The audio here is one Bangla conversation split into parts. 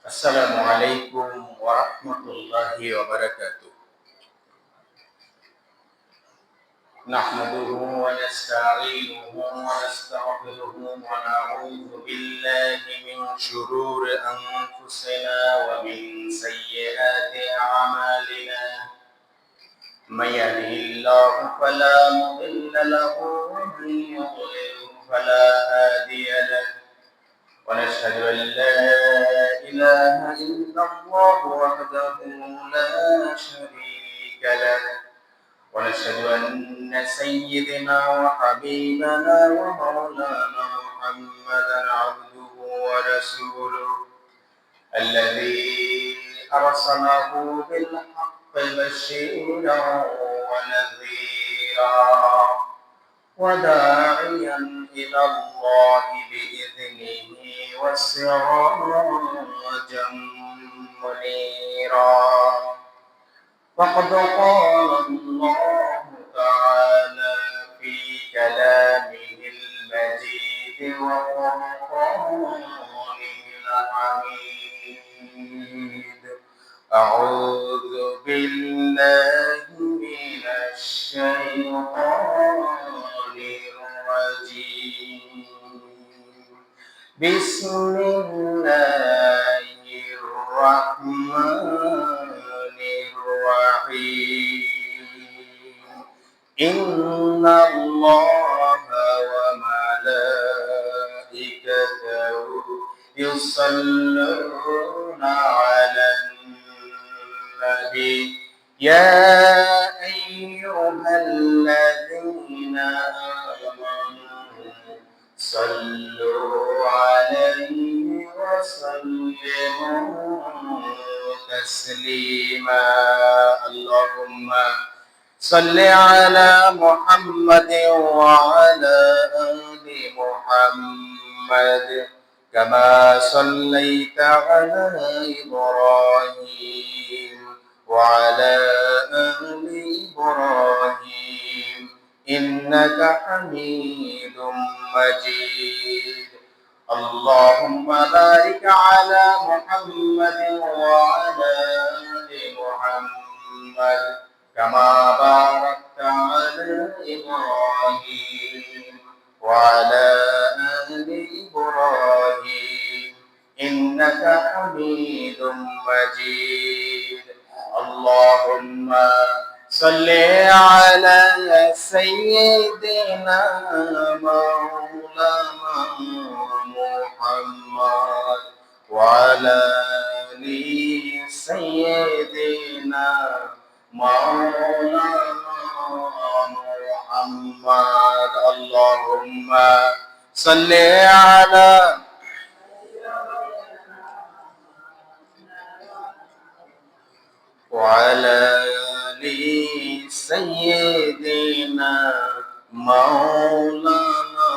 السلام عليكم ورحمة الله وبركاته. نحمده ونستعينه ونستغفره ونعوذ بالله من شرور أنفسنا ومن سيئات أعمالنا. من يهده الله فلا مضل له ومن يضلل فلا هادي له. ونشهد أن لا إله إلا الله وحده لا شريك له. ونشهد أن سيدنا وحبيبنا ومولانا محمدا عبده ورسوله الذي أرسله بالحق بشيرا ونذيرا وداعيا إلى الله بإذنه وسراجا منيرا. فقد قال الله تعالى في كلامه المجيد وقرآنه الحميد: أعوذ بالله من الشيطان الرجيم. بسم الله الرحمن الرحيم. إن الله وملائكته يصلون على النبي يا أيها الذين آمنوا صلوا عليه وسلموا تسليما. اللهم صل على محمد وعلى آل محمد كما صليت على إبراهيم وعلى آل إبراهيم إنك حميد مجيد. اللهم بارك على محمد وعلى آل محمد كما باركت على إبراهيم وعلى آل إبراهيم إنك حميد مجيد. اللهم صل على سيدنا مولانا محمد وعلى آل سيدنا مولانا محمد. اللهم صل على وعلى آل سيدنا مولانا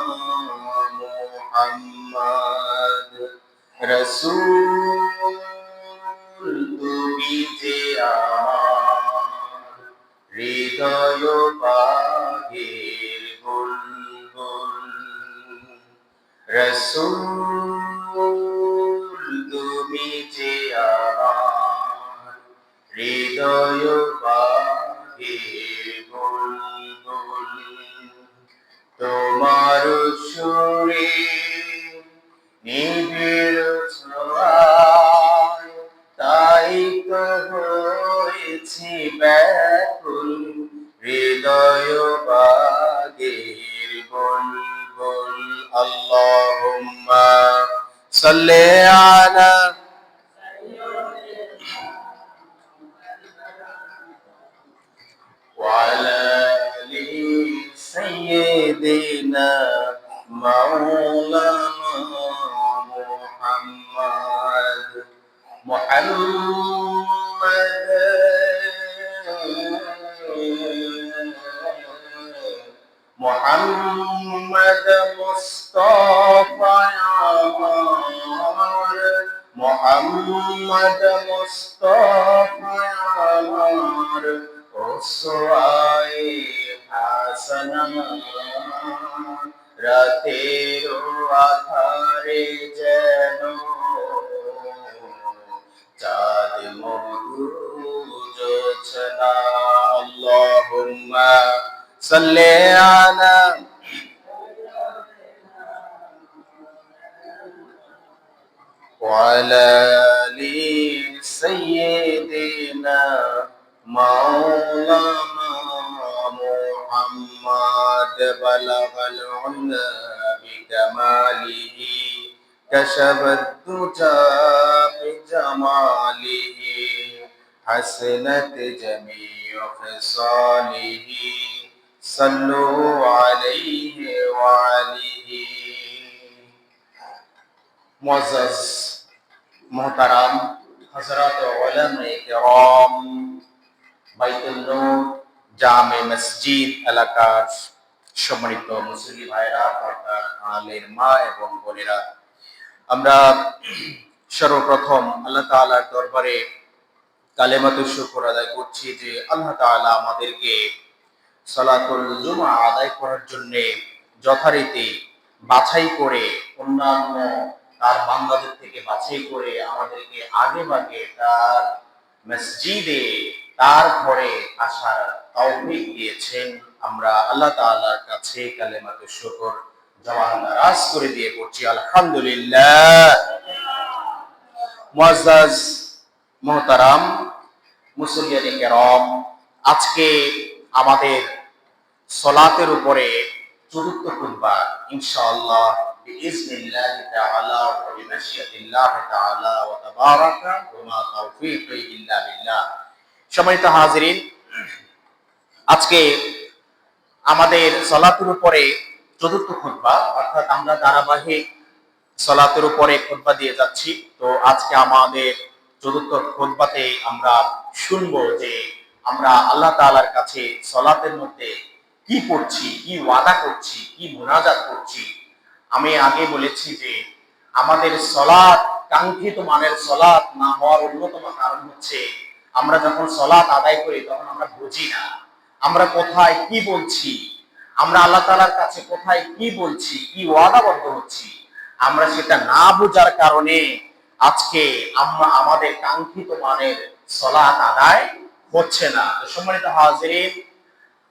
محمد। رسول তুমি যে আমার হৃদয় বাগের বুলবুল। রসূল তুমি যে আমার হৃদয় বাগের বুলবুল। তোমার সুরে নিবিড় ছোঁয়ায় তাই তো হয়েছি ব্যাকুল হৃদয় বাগের বুলবুল। আল্লাহুম্মা সাল্লি আলা وعلى آل سيدنا مولانا محمد محمد مصطفى আমার محمد مصطفى আমার ওসওয়ায়ে হাসানা। রাতের আধারে যেন সাল্লি আলা وعلى آل سيدنا مولانا محمد بلغ العلا بكماله كشف الدجى بجماله حسنت جميع خصاله صلوا عليه وعليه মুআজ্জাজ মুহতারাম হযরত উলামায়ে কেরাম বাইতুল নূর জামে মসজিদ এলাকার সম্মানিত মুসলিম ভাইরা, পর্দার আলের মা এবং বোনেরা, আমরা সর্বপ্রথম আল্লাহ তাআলার দরবারে কালেমাতুশ শুকর আদায় করছি যে আল্লাহ তাআলা আমাদেরকে সালাতুল জুমআ আদায় করার জন্য যথারীতি বাছাই করে, অন্যান্য তার বান্দাদের থেকে বাছাই করে আমাদেরকে আগে ভাগে তার মসজিদে, তার ঘরে আসার তৌফিক দিয়েছেন। আমরা আল্লাহ তাআলার কাছে কালেমাতুশ শুকর জবান দারাজ করে দিয়ে পড়ছি আলহামদুলিল্লাহ। মুআজ্জাজ মুহতারাম মুসল্লিয়ানে কেরাম, আজকে আমাদের সালাতের উপরে চতুর্থ খুতবা ইনশাআল্লাহ বিইজনিল্লাহ তাআলা ওয়া বিমাশিয়াতিল্লাহ তাআলা ওয়া তাবারাকা ওয়া মা তাওফীকি ইল্লা বিল্লাহ। সম্মানিত হাজিরিন, আজকে আমাদের সালাতের উপরে চতুর্থ খুতবা, অর্থাৎ আমরা ধারাবাহিক সালাতের উপরে খুতবা দিয়ে যাচ্ছি। তো আজকে আমাদের চতুর্থ খুতবাতে আমরা শুনবো যে আমরা আল্লাহ তাআলার কাছে সালাতের মধ্যে কি পড়ছি, কি ওয়াদা করছি, কি মুনাজাত করছি। আমি আগে বলেছি যে আমাদের সালাত, কাঙ্ক্ষিত মানের সালাত না হওয়ার অন্যতম কারণ হচ্ছে আমরা যখন সালাত আদায় করি তখন আমরা বুঝি না আমরা কোথায় কি বলছি, আমরা আল্লাহ তাআলার কাছে কোথায় কি বলছি, কি ওয়াদাবদ্ধ হচ্ছি। আমরা সেটা না বোঝার কারণে আজকে আমরা আমাদের কাঙ্ক্ষিত মানের সালাত আদায় হচ্ছে না। তো সম্মানিত হাজিরিন,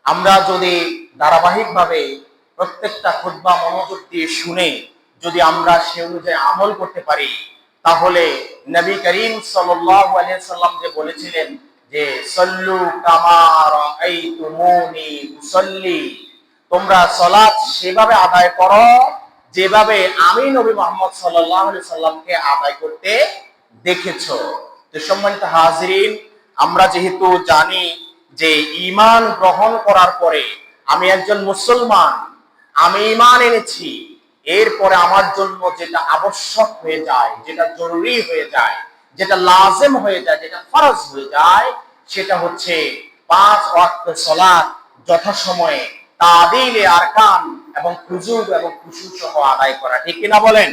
আমরা যদি ধারাবাহিকভাবে প্রত্যেকটা খুতবা মনোযোগ দিয়ে শুনে যদি আমরা সে অনুযায়ী আমল করতে পারি, তাহলে নবী করিম সাল্লাল্লাহু আলাইহি সাল্লাম যে বলেছিলেন যে সল্লু কামা রাআইতুমুনি উসাল্লি, তোমরা সালাত সেভাবে আদায় করো যেভাবে আমি নবী মুহাম্মদ সাল্লাল্লাহু আলাইহি সাল্লামকে আদায় করতে দেখেছো। তো সম্মানিত হাজিরিন, আমরা যেহেতু জানি যে ঈমান গ্রহণ করার পরে আমি একজন মুসলমান, আমি ঈমান এনেছি, এরপরে আমার জন্য যেটা আবশ্যক হয়ে যায়, যেটা জরুরি হয়ে যায়, যেটা লাজিম হয়ে যায়, যেটা ফরজ হয়ে যায়, সেটা হচ্ছে 5 ওয়াক্ত সালাত যথাসময়ে তাদিলে আরকান এবং খুজু এবং খুশু সহ আদায় করা। ঠিক কিনা বলেন?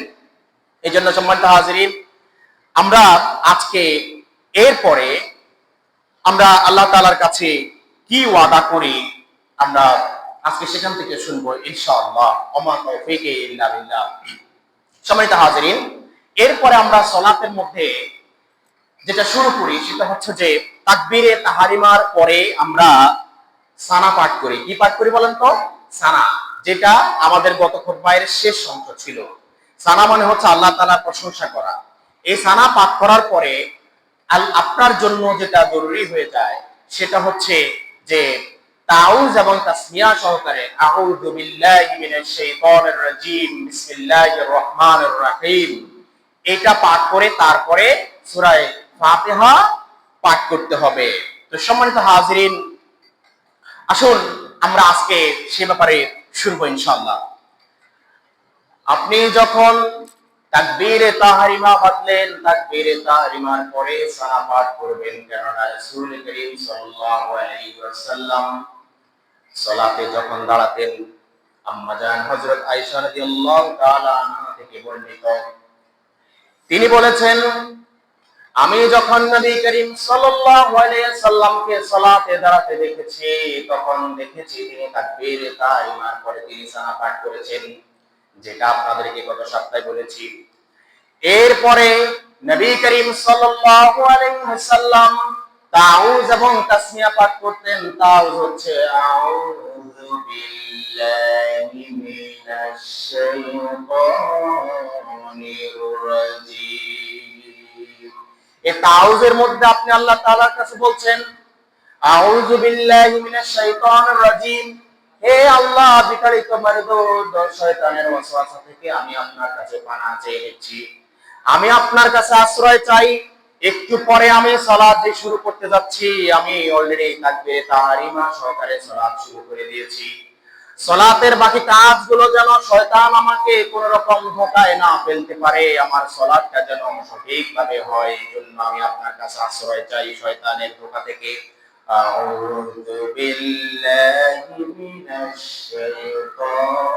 এই জন্য সম্মানিত হাজিরিন, আমরা আজকে এরপরে আমরা আল্লাহ তাআলার কাছে কি ওয়াদা করি আমরা আজকে সেখান থেকে শুনবো ইনশাআল্লাহ। ওমা তাওফীকি ইল্লা বিল্লাহ। সম্মানিত হাজিরিন, এরপরে আমরা সালাতের মধ্যে যেটা শুরু করি সেটা হচ্ছে যে তাকবীরে তাহরিমার পরে আমরা সানা পাঠ করি। কি পাঠ করি বলেন তো? সানা, যেটা আমাদের গত খুতবায়ের শেষ অংশ ছিল। সানা মানে হচ্ছে আল্লাহ তাআলার প্রশংসা করা। এই সানা পাঠ করার পরে আপনার জন্য যেটা জরুরি হয়ে যায় সেটা হচ্ছে যে তাউজ এবং তাসমিয়া সহকারে আউযু বিল্লাহি মিনাশ শাইতানির রাজীম বিসমিল্লাহির রহমানির রহিম এটা পাঠ করে তারপরে সূরা ফাতিহা পাঠ করতে হবে। তো সম্মানিত হাজিরিন, আসুন আমরা আজকে সে ব্যাপারে শুনবো ইনশাআল্লাহ। আপনি যখন তাকবীরে তাহরিমা বাঁধলেন, তাকবীরে তাহরিমার পরে সানা পাঠ করবেন, কেননা রাসূল করিম সাল্লাল্লাহু আলাইহি ওয়াসাল্লাম সালাতে যখন দাঁড়াতেন, আম্মা জান হযরত আয়েশা রাদিয়াল্লাহু তাআলা আনহা থেকে বর্ণিত, তিনি বলেছেন, আমি যখন নবী করিম সাল্লাল্লাহু আলাইহি সাল্লামকে সালাতে দাঁড়াতে দেখেছি, তখন দেখেছি তিনি তাকবীরে তাহরিমার পরে তিনি সানা পাঠ করেছেন, যেটা আপনাদেরকে গত সপ্তাহে বলেছি। এরপরে নবী করিম সাল্লাল্লাহু আলাইহি ওয়াসাল্লাম তাউজ এবং তাসমিয়া পাঠ করতেন। তাউজ হচ্ছে আউযু বিল্লাহি মিনাশ শাইতানির রাজিম। এই তাউজের মধ্যে আপনি আল্লাহ তাআলার কাছে বলছেন, আউযু বিল্লাহি মিনাশ শাইতানির রাজিম, হে আল্লাহ, বিতাড়িত মারদুদ শয়তানের ওয়াসওয়াসা থেকে আমি আপনার কাছে পানাহ চেয়ে নিচ্ছি, আমি আপনার কাছে আশ্রয় চাই। একটু পরে আমি সালাত যে শুরু করতে যাচ্ছি, আমি অলরেডি তাকবীরে তাহরিমা সহকারে সালাত শুরু করে দিয়েছি। সালাতের বাকি কাজগুলো যেন শয়তান আমাকে কোন রকম ধোঁকায় না ফেলতে পারে, আমার সালাতটা যেন সঠিকভাবে হয়, এজন্য আমি আপনার কাছে আশ্রয় চাই শয়তানের ধোঁকা থেকে। আউযু বিল্লাহি মিনাশ শাইতানির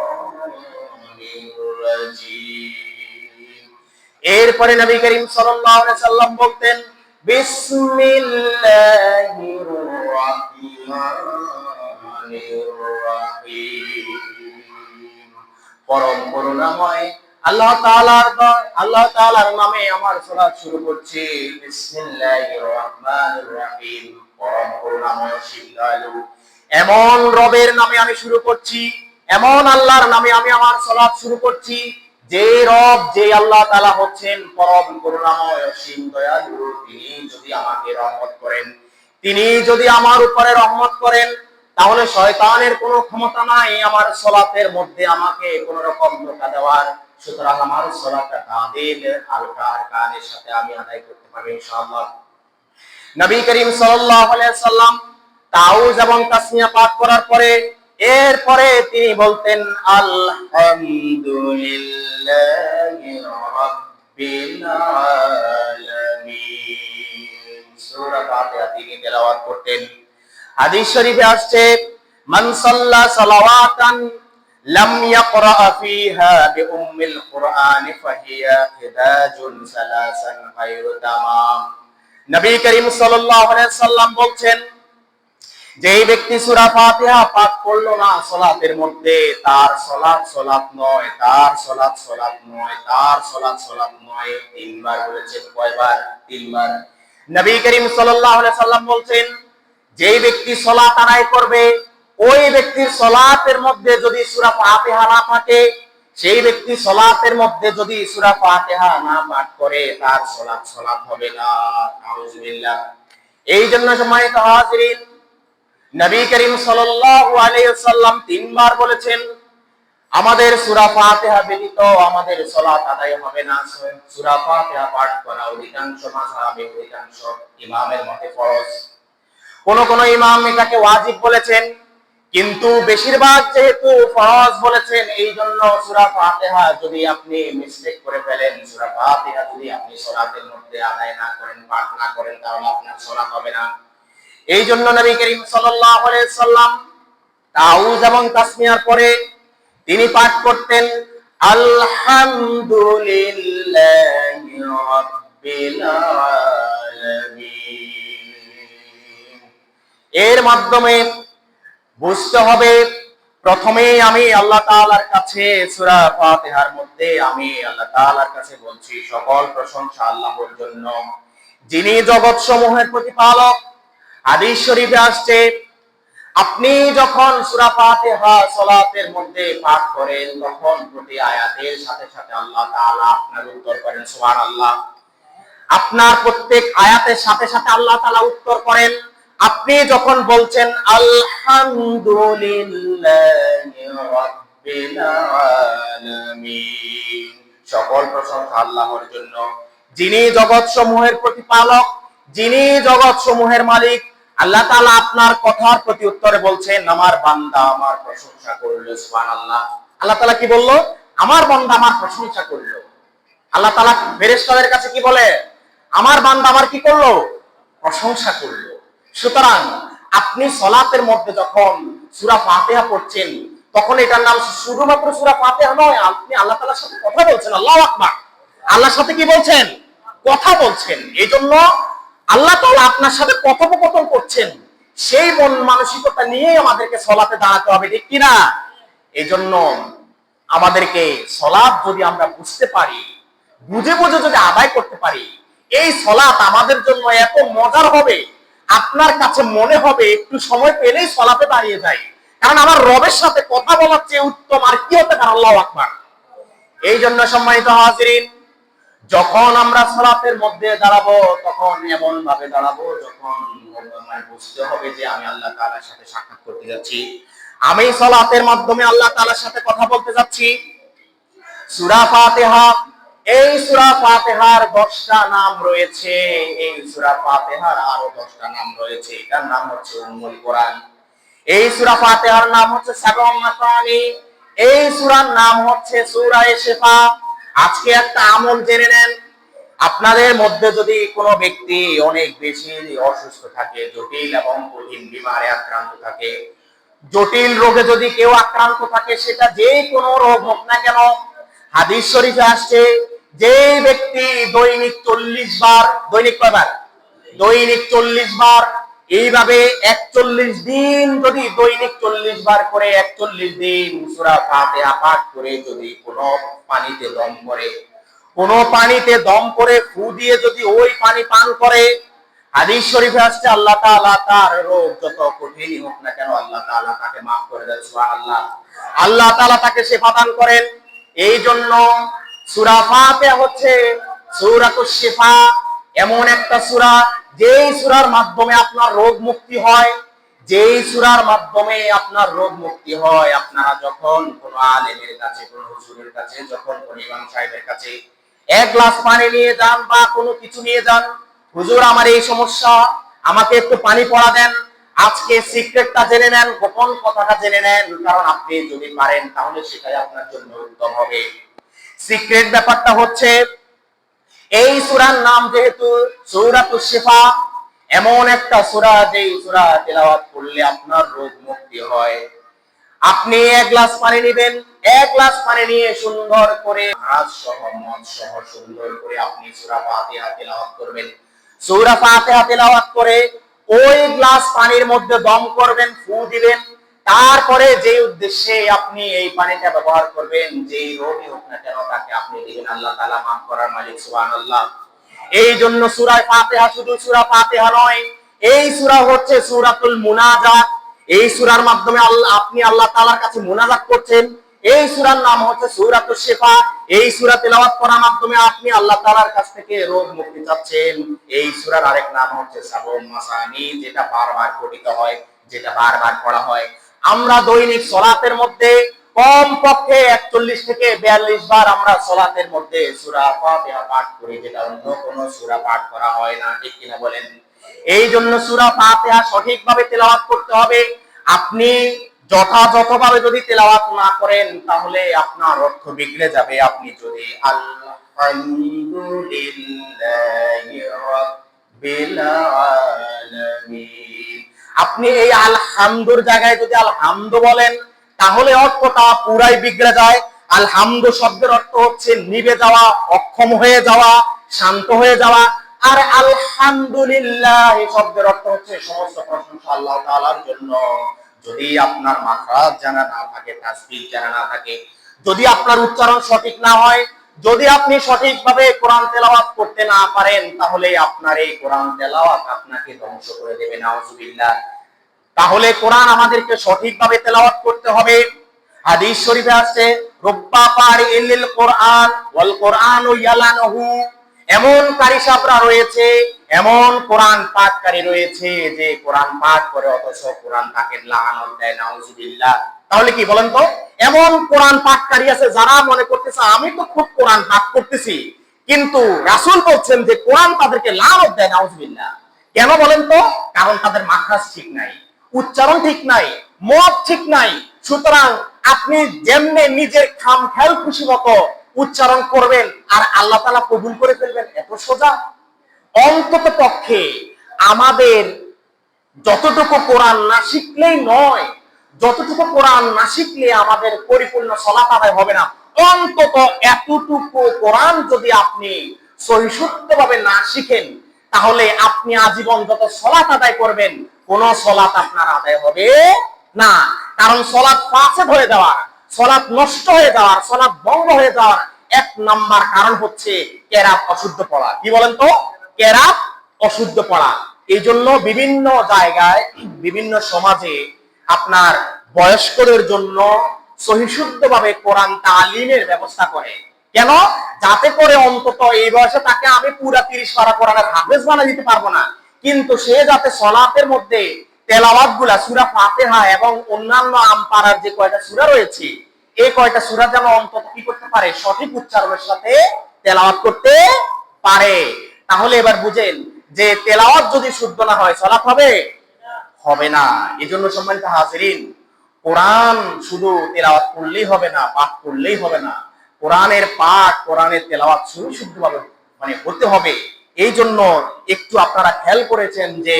রাজিম। এরপরে নবী করিম সাল্লাল্লাহু আলাইহি সাল্লাম বলতেন, বিসমিল্লাহির রাহমানির রাহিম, পরম করুণাময় আল্লাহ তাআলার নামে আমার সালাত শুরু করছি। বিসমিল্লাহির রাহমানির রাহিম, পরম করুণাময় অসীম দয়ালু এমন রবের নামে আমি শুরু করছি, এমন আল্লাহর নামে আমি আমার সালাত শুরু করছি, যে রব, যে আল্লাহ তাআলা হচ্ছেন পরম করুণাময় অসীম দয়ালু। তিনি যদি আমাকে রহমত করেন, তিনি যদি আমার উপরে রহমত করেন, তাহলে শয়তানের কোনো ক্ষমতা নাই আমার সালাতের মধ্যে আমাকে কোন রকম ধোঁকা দেওয়ার। সুতরাং আমার সালাতটা কাদিল হালকা কানের সাথে আমি আদায় করতে পারবো ইনশাআল্লাহ। নবী করিম সাল্লাল্লাহু আলাইহি সাল্লাম তাউজ এবং তাসমিয়া পাঠ করার পরে এরপরে তিনি বলতেন, আলহামদুলিল্লাহি রাব্বিল আলামিন। সূরা ফাতিহা তিনি তেলাওয়াত করতেন। হাদিস শরীফে আসছে, মান সাল্লা সালাওয়াতান লাম ইয়াকরা ফিহা বিউম্মিল কুরআন ফাহিয়া হিদাজুন সালাসান গায়রু তামাম। নবী করিম সাল্লাল্লাহু আলাইহি সাল্লাম বলছেন, যেই ব্যক্তি সূরা ফাতিহা পাঠ করলো না সালাতের মধ্যে, তার সালাত সালাত নয়, তার সালাত সালাত নয়, তার সালাত সালাত নয়। তিনবার বলেছেন। কয়বার? তিনবার। নবী করিম সাল্লাল্লাহু আলাইহি সাল্লাম বলছেন, যেই ব্যক্তি সালাত আদায় করবে, ওই ব্যক্তির সালাতের মধ্যে যদি সূরা ফাতিহা না থাকে, সেই ব্যক্তি সালাতের মধ্যে যদি সূরা ফাতিহা না পাঠ করে, তার সালাত সালাত হবে না। নাউজুবিল্লাহ। এই জন্য সম্মানিত হাজিরিন, নবী করিম সাল্লাল্লাহু আলাইহি ওয়াসাল্লাম তিনবার বলেছেন, আমাদের সূরা ফাতিহা ব্যতীত আমাদের সালাত আদায় হবে না। সূরা ফাতিহা পাঠ করা অধিকাংশ মাযহাবে, অধিকাংশ ইমামের মতে ফরজ। কোন কোন ইমাম এটাকে ওয়াজিব বলেছেন, কিন্তু বেশিরভাগ যেহেতু ফরজ বলেছেন, এই জন্য সূরা ফাতিহা যদি আপনি মিস্টেক করে ফেলেন, সূরা ফাতিহা যদি আপনি সালাতের মধ্যে আদায় না করেন, পাঠ না করেন, তাহলে আপনার সালাত হবে না। এই জন্য নবী করিম সাল্লাল্লাহু আলাইহি সাল্লাম তাউজ এবং তাসমিয়ার পরে তিনি পাঠ করতেন, আলহামদুলিল্লাহি রাব্বিল আলামিন। এর মাধ্যমে বুঝতে হবে, প্রথমেই আমি আল্লাহ তাআলার কাছে সূরা ফাতিহার মধ্যে আমি আল্লাহ তাআলার কাছে বলছি, সকল প্রশংসা আল্লাহর জন্য, যিনি জগৎ সমূহের প্রতিপালক। হাদিস শরীফে আসছে, আপনি যখন সূরা ফাতিহা সালাতের মধ্যে পাঠ করেন, তখন প্রতি আয়াতের সাথে সাথে আল্লাহ তাআলা আপনার উত্তর করেন। সুবহানাল্লাহ। আপনার প্রত্যেক আয়াতের সাথে সাথে আল্লাহ তাআলা উত্তর করেন। আপনি যখন বলছেন আলহামদুলিল্লাহি রাব্বিল আলামিন, সকল প্রশংসা আল্লাহর জন্য, যিনি জগৎ সমূহের প্রতিপালক, যিনি জগৎ সমূহের মালিক। আল্লাহ তাআলা আপনার কথার প্রতি উত্তরে বলছেন, আমার বান্দা আমার প্রশংসা করলো। সুবহানাল্লাহ। আল্লাহ তাআলা কি বলল? আমার বান্দা আমার প্রশংসা করলো। আল্লাহ তাআলা ফেরেশতাদের কাছে কি বলে? আমার বান্দা আমার কি করলো? প্রশংসা করলো। সুতরাং আপনি সালাতের মধ্যে যখন সূরা ফাতিহা পড়ছেন, তখন এটার নাম শুধুমাত্র সূরা ফাতিহা নয়, আপনি আল্লাহ তাআলার সাথে কথা বলছেন। আল্লাহু আকবার। আল্লাহর সাথে কি বলছেন? কথা বলছেন। এইজন্য আল্লাহ তাআলা আপনার সাথে কথোপকথন করছেন, সেই মন মানসিকতা নিয়ে আমাদেরকে সালাতে দাঁড়াতে হবে, ঠিক কি না? এইজন্য আমাদেরকে সালাত যদি আমরা বুঝতে পারি, বুঝে বুঝে যদি আদায় করতে পারি, এই সালাত আমাদের জন্য এত মজার হবে, আপনার কাছে মনে হবে একটু সময় পেলেই সালাতে দাঁড়িয়ে যাই। কারণ আমার রবের সাথে কথা বলার চেয়ে উত্তম আর কি হতে পারে? আল্লাহু আকবার। এই জন্য সম্মানিত হাজিরিন, যখন আমরা সালাতের মধ্যে দাঁড়াবো তখন এমন ভাবে দাঁড়াবো যখন বুঝতে হবে যে আমি আল্লাহ তাআলার সাথে সাক্ষাৎ করতে যাচ্ছি, আমি সালাতের মাধ্যমে আল্লাহ তাআলার সাথে কথা বলতে যাচ্ছি। সূরা ফাতিহা, এই সূরা ফাতিহার 10টা নাম রয়েছে। এই সূরা ফাতিহার আরো 10টা নাম রয়েছে। এটার নাম হচ্ছে উম্মুল কোরআন। এই সূরা ফাতিহার নাম হচ্ছে সাবউল মাসানি। এই সূরার নাম হচ্ছে সূরা শিফা। আজকে একটা আমল জেনে নেন। আপনাদের মধ্যে যদি কোনো ব্যক্তি অনেক বেশি অসুস্থ থাকে, জটিল এবং কঠিন বিমারে আক্রান্ত থাকে, জটিল রোগে যদি কেউ আক্রান্ত থাকে, সেটা যে কোনো রোগ হোক না কেন, হাদিস শরীফে আসছে যে ব্যক্তি দৈনিক 40 বার, দৈনিক কয়বার? দৈনিক 40 বার, এইভাবে 41 দিন যদি দৈনিক 40 বার করে 41 দিন সূরা ফাতিহা পাঠ করে যদি কোনো পানিতে দম করে, কোনো পানিতে দম করে ফু দিয়ে যদি ওই পানি পান করে, হাদিস শরীফে আসছে আল্লাহ তাআলা তার রোগ যত কঠিনই হোক না কেন আল্লাহ তাআলা তাকে maaf করে দেন। সুবহানাল্লাহ। আল্লাহ তাআলা তাকে শিফা দান করেন। এই জন্য সূরা ফাতিহা হচ্ছে সূরাতুশ শিফা, এমন একটা সূরা যেই সূরার মাধ্যমে আপনার রোগ মুক্তি হয়, যেই সূরার মাধ্যমে আপনার রোগ মুক্তি হয়। আপনারা যখন কোন আলেমের কাছে, কোন হুজুরের কাছে, যখন কোন ইমাম সাহেবের কাছে এক গ্লাস পানি নিয়ে যান বা কোনো কিছু নিয়ে যান, হুজুর আমার এই সমস্যা, আমাকে একটু পানি পড়া দেন, আজকে সিক্রেটটা জেনে নেন, গোপন কথাটা জেনে নেন, কারণ আপনি যদি পারেন তাহলে সেটাই আপনার জন্য উত্তম হবে। সিক্রেট ব্যাপারটা হচ্ছে এই সূরার নাম যেহেতু সূরাতুশ শিফা, এমন একটা সূরা যেই সূরা তেলাওয়াত করলে আপনার রোগ মুক্তি হয়। আপনি এক গ্লাস পানি নেবেন, এক গ্লাস পানি নিয়ে সুন্দর করে হাত সহ মন সহ সুন্দর করে আপনি সূরা ফাতিহা তেলাওয়াত করবেন। সূরা ফাতিহা তেলাওয়াত করে ওই গ্লাস পানির মধ্যে দম করবেন, ফু দিবেন। তারপরে যে উদ্দেশ্যে আপনি এই পানিটা ব্যবহার করবেন, যেই রোগী হোক না কেন তাকে আপনি দিবেন, আল্লাহ তাআলা maaf করার মালিক। সুবহানাল্লাহ। এই জন্য সূরা ফাতিহা শুধু সূরা ফাতিহা নয়, এই সূরা হচ্ছে সূরাতুল মুনাজাত। এই সূরার মাধ্যমে আপনি আল্লাহ তাআলার কাছে মুনাজাত করছেন। এই সূরার নাম হচ্ছে সূরাতুশ শিফা। এই সূরা তেলাওয়াত করার মাধ্যমে আপনি আল্লাহ তাআলার কাছ থেকে রোগ মুক্তি চাচ্ছেন। এই সূরার আরেক নাম হচ্ছে সাবউল মাসানি, যেটা বারবার পঠিত হয়, যেটা বারবার পড়া হয়। আমরা দৈনিক সালাতের মধ্যে কমপক্ষে 41 থেকে 42 বার আমরা সালাতের মধ্যে সূরা ফাতিহা পাঠ করি, যেটা অন্য কোনো সূরা পাঠ করা হয় না। ঠিক কিনা বলেন? এই জন্য সূরা ফাতিহা সঠিকভাবে তেলাওয়াত করতে হবে। আপনি যথাযথভাবে যদি তেলাওয়াত না করেন তাহলে আপনার অর্থ বিগড়ে যাবে। আপনি যদি আলহামদুলিল্লাহি রাব্বিল আলামিন, আপনি এই আলহামদুর জায়গায় যদি আলহামদু বলেন তাহলে অর্থটা পুরাই বিগড়ে যায়। আলহামদু শব্দের অর্থ হচ্ছে নিভে যাওয়া, অক্ষম হয়ে যাওয়া, শান্ত হয়ে যাওয়া। আর আলহামদুলিল্লাহ শব্দের অর্থ হচ্ছে সমস্ত প্রশংসা আল্লাহ তাআলার জন্য। যদি আপনার মাখরাজ জানা না থাকে, তাসবিহ জানা না থাকে, যদি আপনার উচ্চারণ সঠিক না হয়, যদি আপনি সঠিকভাবে কোরআন তেলাওয়াত করতে না পারেন, তাহলে আপনার এই কোরআন তেলাওয়াত আপনাকে ধ্বংস করে দেবে। নাউজুবিল্লাহ। তাহলে কোরআন আমাদেরকে সঠিকভাবে তেলাওয়াত করতে হবে। হাদিস শরীফে আছে রুব্বা কারিইল কোরআন ওয়াল কোরআনু ইয়ালানহু, এমন কারি সাহেবরা রয়েছে, এমন কোরআন পাঠকারী রয়েছে যে কোরআন পাঠ করে অথচ কোরআন তাকে লানত দেয়। নাউজুবিল্লাহ। তাহলে কি বলেন তো, এমন কোরআন পাঠকারী আছে যারা মনে করতেছে আমি তো খুব কোরআন পাঠ করতেছি, কিন্তু রাসূল বলছেন যে কোরআন তাদেরকে লানত দেয়। নাউজুবিল্লাহ। কেন বলেন তো? কারণ তাদের মাখরাজ ঠিক নাই, উচ্চারণ ঠিক নাই, মত ঠিক নাই। সুতরাং আপনি যেমনে নিজের খামখেয়াল খুশি মতো উচ্চারণ করবেন আর আল্লাহ তাআলা কবুল করে ফেলবেন, এত সোজা? অন্তত পক্ষে আমাদের যতটুকু কোরআন না শিখলেই নয়, যতটুকু কোরআন না শিখলে আমাদের পরিপূর্ণ সালাত আদায় হবে না, অন্তত এতটুকু কোরআন যদি আপনি সহিষ্ণুভাবে না শিখেন তাহলে আপনি আজীবন যত সালাত আদায় করবেন কোন সালাত আপনার আদায় হবে না। কারণ সালাত ফাসেদ হয়ে যাওয়ার, সালাত নষ্ট হয়ে যাওয়ার, সালাত ভঙ্গ হয়ে যাওয়ার এক নাম্বার কারণ হচ্ছে কেরাত অশুদ্ধ পড়া। কি বলেন তো? কেরাত অশুদ্ধ পড়া। এই জন্য বিভিন্ন জায়গায়, বিভিন্ন সমাজে আপনার বয়স্কদের জন্য সহিশুদ্ধভাবে কোরআন তালিমের ব্যবস্থা করে। কেন? যাতে করে অন্তত এই বয়সে তাকে আমি পুরা 30 পারা কোরআনের হাফেজ বানিয়ে দিতে পারবো না, কিন্তু সে যাতে সলাতের মধ্যে তেলাওয়াত গুলা সূরা ফাতিহা এবং অন্যান্য আমপাড়ার যে কয়টা সূরা রয়েছে এই কয়টা সূরা যেন অন্তত কি করতে পারে, সঠিক উচ্চারণের সাথে তেলাওয়াত করতে পারে। তাহলে এবার বুঝেন যে তেলাওয়াত যদি শুদ্ধ না হয় সলাত হবে হবে না। এজন্য সম্মানিত হাজিরিন, কোরআন শুধু তেলাওয়াত করলেই হবে না, পাঠ করলেই হবে না, কোরআনের পাঠ কোরআনের তেলাওয়াত শুদ্ধভাবে হতে হবে। এই জন্য একটু আপনারা খেয়াল করেছেন যে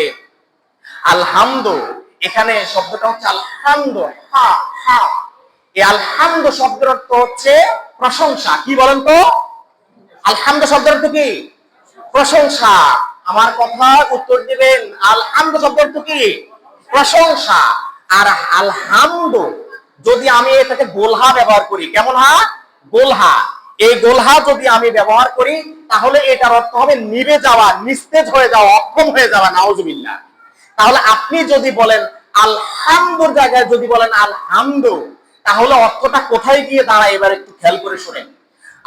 আলহামদু, এখানে শব্দটা হচ্ছে আলহামদু, হা হা, এই আলহামদু শব্দের অর্থ হচ্ছে প্রশংসা। কি বলেন তো? আলহামদু শব্দের অর্থ কি? প্রশংসা। আমার কথা উত্তর দিবেন, আলহামদু শব্দের অর্থ কি? প্রশংসা। আর আলহামদু যদি আমি এটাকে গোলহা ব্যবহার করি, কেমন হা? গোলহা। এই গোলহা যদি আমি ব্যবহার করি তাহলে এটার অর্থ হবে নিভে যাওয়া, নিস্তেজ হয়ে যাওয়া, অক্ষম হয়ে যাওয়া, নাউজুবিল্লাহ। তাহলে আপনি যদি বলেন আলহামদুর জায়গায় যদি বলেন আলহামদু, তাহলে অর্থটা কোথায় গিয়ে দাঁড়ায় এবার একটু খেয়াল করে শুনেন।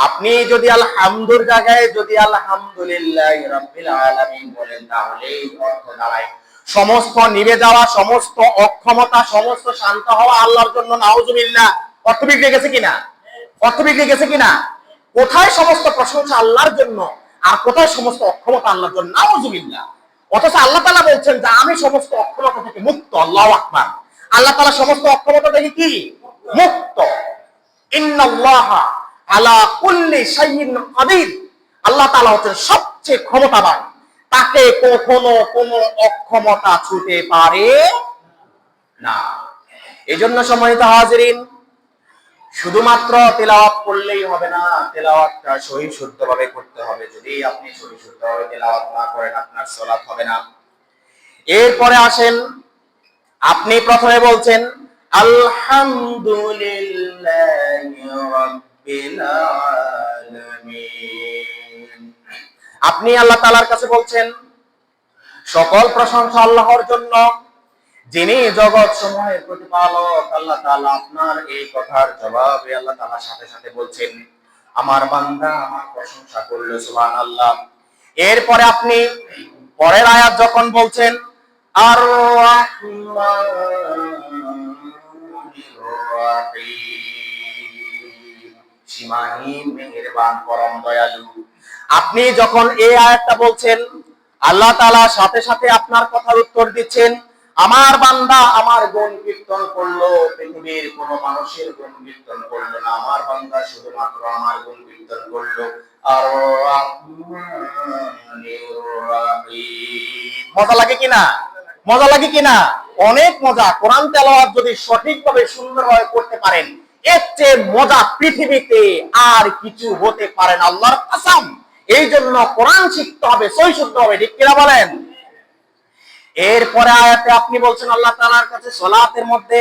আপনি যদি আলহামদুর জায়গায় যদি আলহামদুলিল্লাহি রাব্বিল আলামিন বলেন তাহলে অর্থ দাঁড়ায় সমস্ত নিভে যাওয়া, সমস্ত অক্ষমতা, সমস্ত শান্ত হওয়া আল্লাহর জন্য, নাউজুবিল্লাহ। অর্থ বিগড়ে গেছে কিনা? অর্থ বিগড়ে গেছে কিনা? কোথায় সমস্ত প্রশংসা আল্লাহর জন্য আর কোথায় সমস্ত অক্ষমতা আল্লাহর জন্য, নাউজুবিল্লাহ। অথচ আল্লাহ তাআলা বলছেন যে আমি সমস্ত অক্ষমতা থেকে মুক্ত। আল্লাহু আকবার। আল্লাহ তাআলা সমস্ত অক্ষমতা থেকে কি? মুক্ত। ইন্নাল্লাহা আলা কুল্লি শাইইন কাদির। আল্লাহ তাআলা হচ্ছেন সবচেয়ে ক্ষমতাবান, তাকে কখনো কোনো অক্ষমতা ছুঁতে পারে না। এজন্য সম্মানিত হাজিরিন, শুধুমাত্র তেলাওয়াত করলেই হবে না, তেলাওয়াতটা সহি শুদ্ধভাবে করতে হবে। যদি আপনি সহি শুদ্ধভাবে তেলাওয়াত না করেন আপনার সালাত হবে না। এরপরে আসেন, আপনি প্রথমে বলছেন আলহামদুলিল্লাহি রাব্বিল আলামিন। আপনি আল্লাহ তাআলার কাছে বলছেন সকল প্রশংসা আল্লাহর জন্য, যিনি জগৎ সমূহের প্রতিপালক। আল্লাহ তাআলা আপনার এই কথার জবাবে আল্লাহ তাআলা সাথে সাথে বলছেন আমার বান্দা আমার প্রশংসা করলো, সুবহানাল্লাহ। এরপরে আপনি পরের আয়াত যখন বলছেন আর রাহমানির রাহিম, সীমাহীন মেহেরবান পরম দয়ালু, আপনি যখন এই আয়াতটা বলছেন আল্লাহ তাআলা সাথে সাথে আপনার কথার উত্তর দিচ্ছেন আমার বান্দা আমার গুণ কীর্তন করলো, পৃথিবীর কোন মানুষের গুণ কীর্তন করলো না, আমার বান্দা শুধুমাত্র আমার গুণ কীর্তন করলো। আর মজা লাগে কিনা? মজা লাগে কিনা? অনেক মজা। কোরআন তেলাওয়াত যদি সঠিকভাবে সুন্দরভাবে করতে পারেন এর চেয়ে মজা পৃথিবীতে আর কিছু হতে পারে না, আল্লাহর কসম। এই জন্য কোরআন শিখতে হবে, সহি শুদ্ধ হবে, ঠিক কিনা বলেন? এরপরে আয়াতে আপনি বলছেন আল্লাহ তাআলার কাছে সালাতের মধ্যে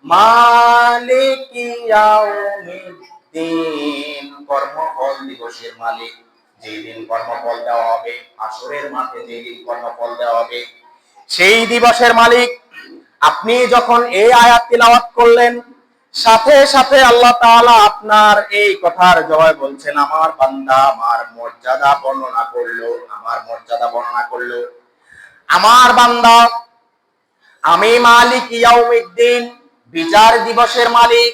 মালিকি ইয়াউমিদ্দিন, কর্মফল দিবসের মালিক, যেই দিন কর্মফল দেওয়া হবে, আসরের মাঠে যেই দিন কর্মফল দেওয়া হবে সেই দিবসের মালিক। আপনি যখন এই আয়াত তিলাওয়াত করলেন সাথে সাথে আল্লাহ তাআলা আপনার এই কথার জবাবে বলছেন আমার বান্দা আমার মর্যাদা বর্ণনা করলো, আমার মর্যাদা বর্ণনা করলো। আমার বান্দা আমি মালিক ইয়াউমিদ্দিন, বিচার দিবসের মালিক,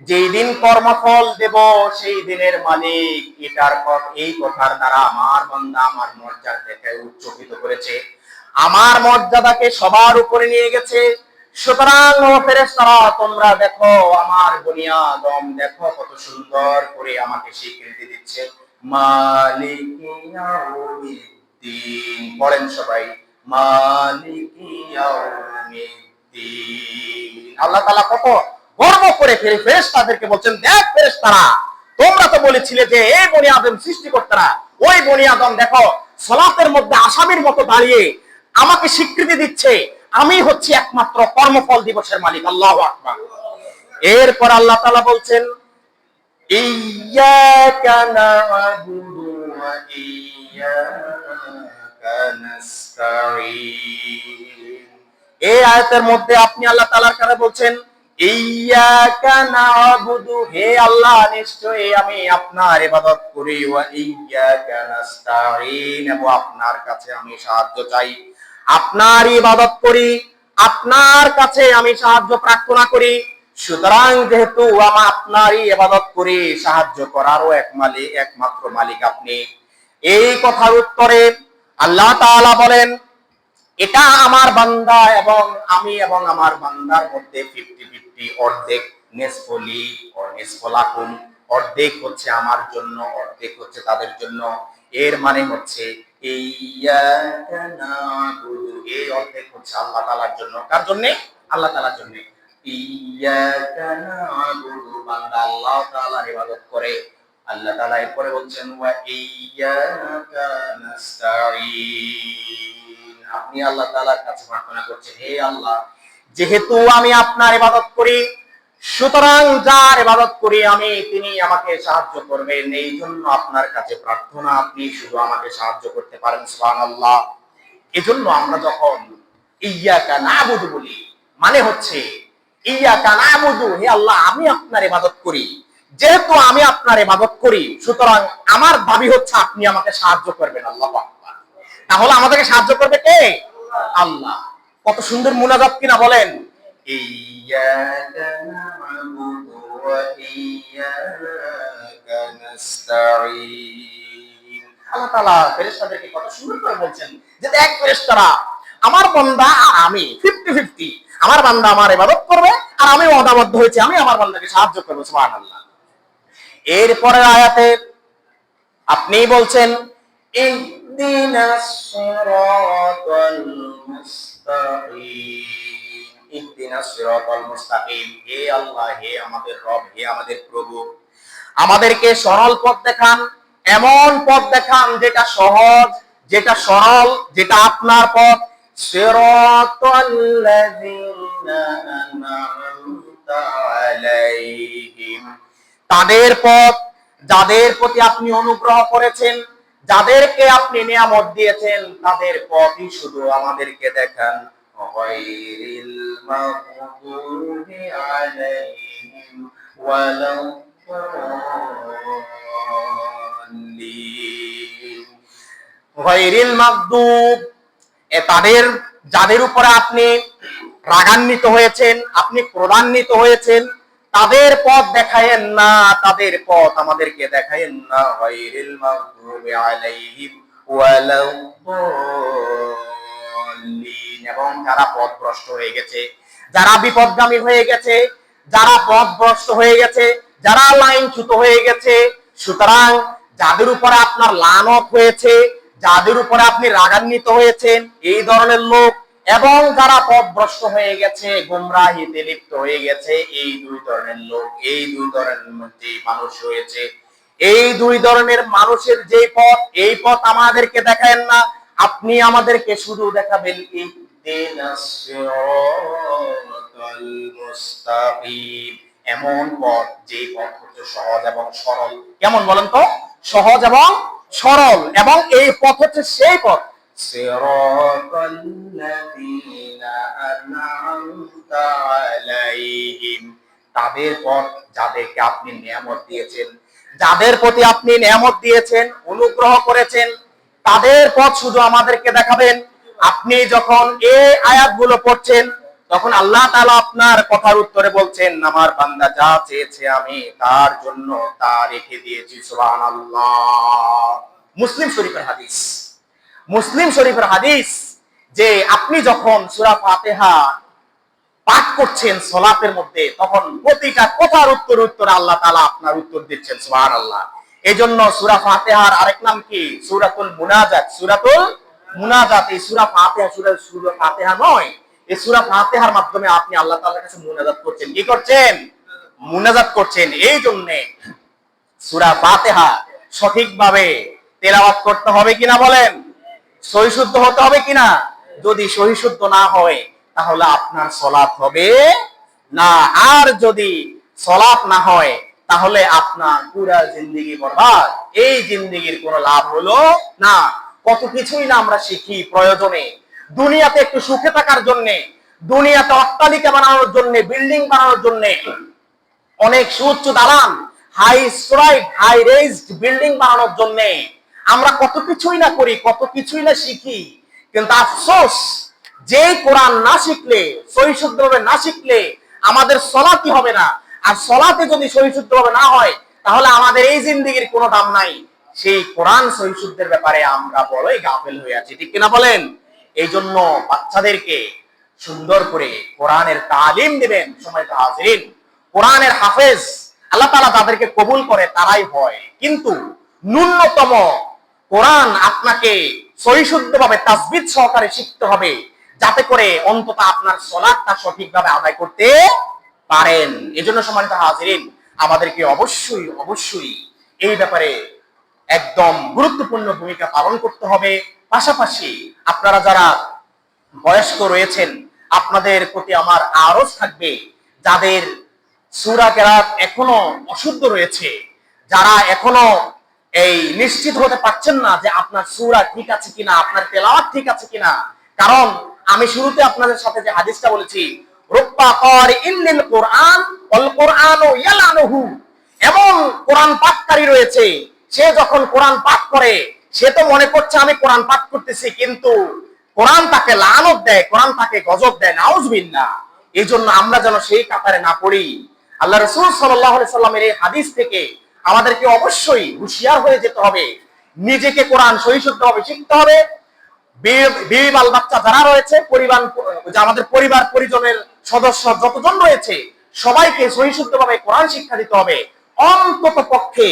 যেই দিন কর্মফল দেব সেই দিনের মালিক। এটার এই কথার দ্বারা আমার বান্দা আমার মর্যাদাকে উচ্চকিত করেছে, আমার মর্যাদাকে সবার উপরে নিয়ে গেছে। সুতরাং ও ফেরেশতারা তোমরা দেখো আমার বনি আদম দেখো কত সুন্দর করে আমাকে স্বীকৃতি দিচ্ছে মালিক ইয়াউমিদ্দিন। পড়েন সবাই মালিক ইয়াউমিদ্দিন। আল্লাহ তাআলা কত গর্ব করে ফেরেশতাদেরকে বলছেন দেখ ফেরেশতারা তোমরা তো বলেছিলে যে এই বনি আদম সৃষ্টিকর্তারা, ওই বনি আদম দেখো সালাতের মধ্যে আসামির মতো দাঁড়িয়ে আমাকে স্বীকৃতি দিচ্ছে আমি হচ্ছি একমাত্র কর্মফল দিবসের মালিক। আল্লাহু আকবার। এরপর আল্লাহ তাআলা বলছেন ইয়্যাকা না'বুদু ওয়া ইয়্যাকা নাস্তাঈন। এই আয়াতের মধ্যে আপনি আল্লাহ তাআলার কাছে বলছেন ইয়াকা না'বুদু, হে আল্লাহ নিশ্চয়ই আমি আপনার ইবাদত করি, ওয়া ইয়াকা নাস্তাঈন, এবং আপনার কাছে আমি সাহায্য চাই। আপনার ইবাদত করি, আপনার কাছে আমি সাহায্য প্রার্থনা করি। সুতরাং যেহেতু আমি আপনারই ইবাদত করি, সাহায্য করারও একমাত্র মালিক আপনি। এই কথার উত্তরে আল্লাহ তাআলা বলেন, এটা আমার বান্দা এবং আমি এবং আমার বান্দার মধ্যে 50-50, অর্ধেক নিসফলি ও নিসফলাকুম, অর্ধেক হচ্ছে আমার জন্য, অর্ধেক হচ্ছে তাদের জন্য। এর মানে হচ্ছে ইয়াকা না'বুদু, এই অর্ধেক হচ্ছে আল্লাহ তাআলার জন্য। কার জন্য? আল্লাহ তাআলার জন্য। ইয়াকা না'বুদু, বান্দা আল্লাহ তাআলার ইবাদত করে। আল্লাহ তাআলা এরপরে বলছেন ওয়া ইয়াকা নাস্তাঈন, আপনি আল্লাহ তাআলার কাছে প্রার্থনা করছেন, হে আল্লাহ যেহেতু আমি আপনার ইবাদত করি, সুতরাং যার ইবাদত করি আমি তিনি আমাকে সাহায্য করবেন। এই জন্য আপনার কাছে প্রার্থনা, আপনি শুধু আমাকে সাহায্য করতে পারেন। সুবহানাল্লাহ। এজন্য আমরা যখন ইয়াকা না'বুদু বলি, মানে হচ্ছে ইয়াকা না'বুদু, হে আল্লাহ আমি আপনার ইবাদত করি, যেহেতু আমি আপনার ইবাদত করি সুতরাং আমার দাবি হচ্ছে আপনি আমাকে সাহায্য করবেন। আল্লাহু আকবার। তাহলে আমাদেরকে সাহায্য করবে কে? আল্লাহ। কত সুন্দর মুনাজাত কিনা বলেন, ইয়াকা না'বুদু ওয়া ইয়াকা নাস্তাঈন। আল্লাহ তাআলা ফেরেশতাদেরকে কত সুন্দর করে বলছেন যে দেখ ফেরেশতারা, আমার বান্দা আর আমি 50-50, আমার বান্দা আমার ইবাদত করবে আর আমি ওয়াদাবদ্ধ হয়েছি আমি আমার বান্দাকে সাহায্য করব। সুবহানাল্লাহ। এরপরের আয়াতে আপনি বলছেন ইহদিনাস সিরাতাল মুস্তাকিম, ইহদিনাস সিরাতাল মুস্তাকিম, হে আল্লাহ, হে আমাদের রব, হে আমাদের প্রভু, আমাদেরকে সরল পথ দেখান, এমন পথ দেখান যেটা সহজ, যেটা সরল, যেটা আপনার পথ। সিরাতাল্লাযীনা আন'আমতা আলাইহিম, তাদের পথ যাদের প্রতি আপনি অনুগ্রহ করেছেন, যাদেরকে আপনি নিয়ামত দিয়েছেন, তাদের পথই শুধু আমাদেরকে দেখান। গায়রিল মাগদুবি আলাইহিম ওয়ালাদ-দাল্লিন, গায়রিল মাগদুব, তাদের যাদের উপরে আপনি রাগান্বিত হয়েছেন, আপনি ক্রোধান্বিত হয়েছেন, তাদের পথ দেখায়েন না, তাদের পথ আমাদেরকে দেখায়েন না। গায়রিল মাগদুবি আলাইহিম ওয়ালাদ-দাল্লিন, এবং যারা পথভ্রষ্ট হয়ে গেছে, যারা বিপদগামী হয়ে গেছে, যারা পথভ্রষ্ট হয়ে গেছে, যারা লাইনচ্যুত হয়ে গেছে, সুতরাং যাদের উপরে আপনার লানত হয়েছে, যাদের উপরে আপনি রাগান্বিত হয়েছেন, এই ধরনের লোক, এবং যারা পথভ্রষ্ট হয়ে গেছে, গোমরাহিতে লিপ্ত হয়ে গেছে, এই দুই ধরনের লোক, এই দুই ধরনের মধ্যে মানুষ রয়েছে। এই দুই ধরনের মানুষের যে পথ, এই পথ আমাদেরকে দেখায়েন না, আপনি আমাদেরকে শুধু দেখাবেন ইহদিনাস সিরাতাল মুস্তাকিম, এমন পথ যে পথ হচ্ছে সহজ এবং সরল। কেমন বলেন তো? সহজ এবং সরল, এবং এই পথ হচ্ছে সেই পথ সিরাতাল্লাযীনা আন'আমতা আলাইহিম, তাদের পথ যাদেরকে আপনি নিয়ামত দিয়েছেন, যাদের প্রতি আপনি নিয়ামত দিয়েছেন, অনুগ্রহ করেছেন, তাদের পথ শুধু আমাদেরকে দেখাবেন। আপনি যখন এই আয়াতগুলো পড়ছেন তখন আল্লাহ তাআলা আপনার কথার উত্তরে বলছেন, আমার বান্দা যা চেয়েছে আমি তার জন্য তা রেখে দিয়েছি। সুবহানাল্লাহ। মুসলিম শরীফের হাদিস, মুসলিম শরীফের হাদিস, যে আপনি যখন সূরা ফাতিহা পাঠ করছেন সালাতের মধ্যে, তখন প্রতিটা কথার উত্তরে আল্লাহ তাআলা আপনার উত্তর দিচ্ছেন। সুবহানাল্লাহ। এজন্য সূরা ফাতিহার আরেক নাম কি? সূরাতুল মুনাজাত। সূরাতুল মুনাজাত, এই সূরা ফাতিহা সূরা ফাতিহা নয়, এই সূরা ফাতিহার মাধ্যমে আপনি আল্লাহ তাআলার কাছে মুনাজাত করছেন। কি করছেন? মুনাজাত করছেন। এই জন্য সূরা ফাতিহা সঠিকভাবে তেলাওয়াত করতে হবে কিনা বলেন? সহিশুদ্ধ হতে হবে কিনা? যদি সহিশুদ্ধ না হয় তাহলে আপনার সালাত হবে না, আর যদি সালাত না হয় তাহলে আপনার পুরা জিন্দেগি বরবাদ, এই জিন্দেগির কোনো লাভ হলো না। কত কিছুই না আমরা শিখি প্রয়োজনে, দুনিয়াতে একটু সুখে থাকার জন্য, দুনিয়াতে অট্টালিকা বানানোর জন্য, বিল্ডিং বানানোর জন্য, অনেক সুউচ্চ দালান, high stride, high raised building বানানোর জন্য আমরা কত কিছুই না করি, কত কিছুই না শিখি। কিন্তু আফসোস, যে কোরআন না শিখলে, সহিশুদ্ধভাবে না শিখলে আমাদের সলাতই হবে না। আর সলাতে যদি সহিশুদ্ধভাবে না হয়, তাহলে আমাদের এই জিন্দেগির কোনো দাম নাই। সেই কোরআন সহিশুদ্ধের ব্যাপারে আমরা বড়ই গাফেল হয়ে আছি, ঠিক কিনা বলেন? এই জন্য বাচ্চাদেরকে সুন্দর করে কোরআনের তালিম দিবেন। সময়ত হাজিরিন, কোরআনের হাফেজ আল্লাহ তাআলা তাদেরকে কবুল করে তারাই হয়, কিন্তু ন্যূনতম কোরআন আপনাকে সহিশুদ্ধভাবে তাসবিহ সহকারে শিখতে হবে, যাতে করে অন্তত আপনার সালাতটা সঠিকভাবে আদায় করতে পারেন। এজন্য সম্মানিত হাজিরিন, আমাদেরকে অবশ্যই অবশ্যই এই ব্যাপারে একদম গুরুত্বপূর্ণ ভূমিকা পালন করতে হবে। পাশাপাশি আপনারা যারা বয়স্ক রয়েছেন, আপনাদের প্রতি আমার আরজ থাকবে, যাদের সূরা কেরাত এখনো অশুদ্ধ রয়েছে, যারা এখনো এই নিশ্চিত হতে পারছেন না যে আপনার সূরা ঠিক আছে কিনা, আপনার তেলাওয়াত ঠিক আছে কিনা। কারণ আমি শুরুতে আপনাদের সাথে যে হাদিসটা বলেছি, রুব্বা কারিইন লিল কুরআন ওয়াল কুরআনু ইয়ালানুহু, এমন কোরআন পাঠকারী রয়েছে, সে যখন কোরআন পাঠ করে সে তো মনে করছে আমি কোরআন পাঠ করতেছি, কিন্তু কোরআন তাকে লানত দেয়, কোরআন তাকে গজব দেয়, নাউজুবিল্লাহ। এই জন্য আমরা যেন সেই কাতারে না পড়ি। আল্লাহ রাসূল সাল্লাল্লাহু আলাইহি সাল্লামের এই হাদিস থেকে আমাদেরকে অবশ্যই হুঁশিয়ার হয়ে যেতে হবে, নিজেকে কোরআন সহিশুদ্ধভাবে শিখতে হবে। বিবি বাল বাচ্চা যারা রয়েছে, পরিবার, আমাদের পরিবার পরিজনের সদস্য যতজন রয়েছে, সবাইকে সহিশুদ্ধভাবে কোরআন শিক্ষা দিতে হবে। অন্তত পক্ষে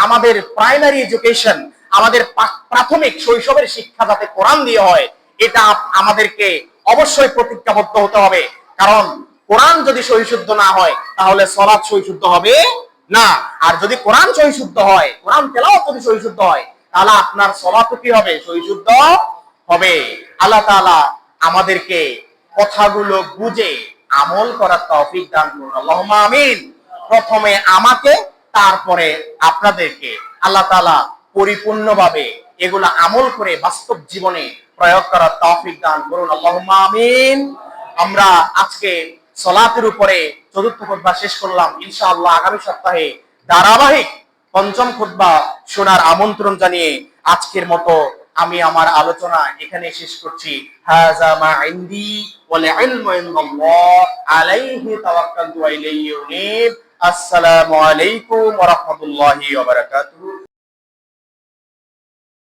আমাদের প্রাইমারি এডুকেশন, আমাদের প্রাথমিক শৈশবের শিক্ষা যাতে কোরআন দিয়ে হয়, এটা আমাদেরকে অবশ্যই প্রতিজ্ঞাবদ্ধ হতে হবে। কারণ কোরআন যদি সহিশুদ্ধ না হয়, তাহলে সালাত সহিশুদ্ধ হবে না। আর যদি কোরআন সহিশুদ্ধ হয়, কোরআন তেলাওয়াত যদি সহিশুদ্ধ হয়, তাহলে আপনার সালাতও কি হবে? সহিশুদ্ধ হবে। আল্লাহ তাআলা আমাদেরকে কথাগুলো বুঝে আমল করার তৌফিক দান করুন, আল্লাহুম্মা আমিন। প্রথমে আমাকে, তারপরে আপনাদেরকে আল্লাহ তাআলা পরিপূর্ণভাবে এগুলা আমল করে বাস্তব জীবনে প্রয়োগ করার তৌফিক দান করুন, আল্লাহুম্মা আমিন। আমরা আজকে সালাতের উপরে চতুর্থ খুতবা শেষ করলাম। ইনশাআল্লাহ আগামী সপ্তাহে ধারাবাহিক পঞ্চম খুতবা শোনার আমন্ত্রণ জানিয়ে আজকের মতো আমি আমার আলোচনা এখানে শেষ করছি। হাযা মা ইনদি ওয়াল ইলমু ইনদাল্লাহ, আলাইহি তাওয়াক্কালতু ওয়া ইলাইহি উনীব। আসসালামু আলাইকুম ওয়া রাহমাতুল্লাহি ওয়া বারাকাতুহু।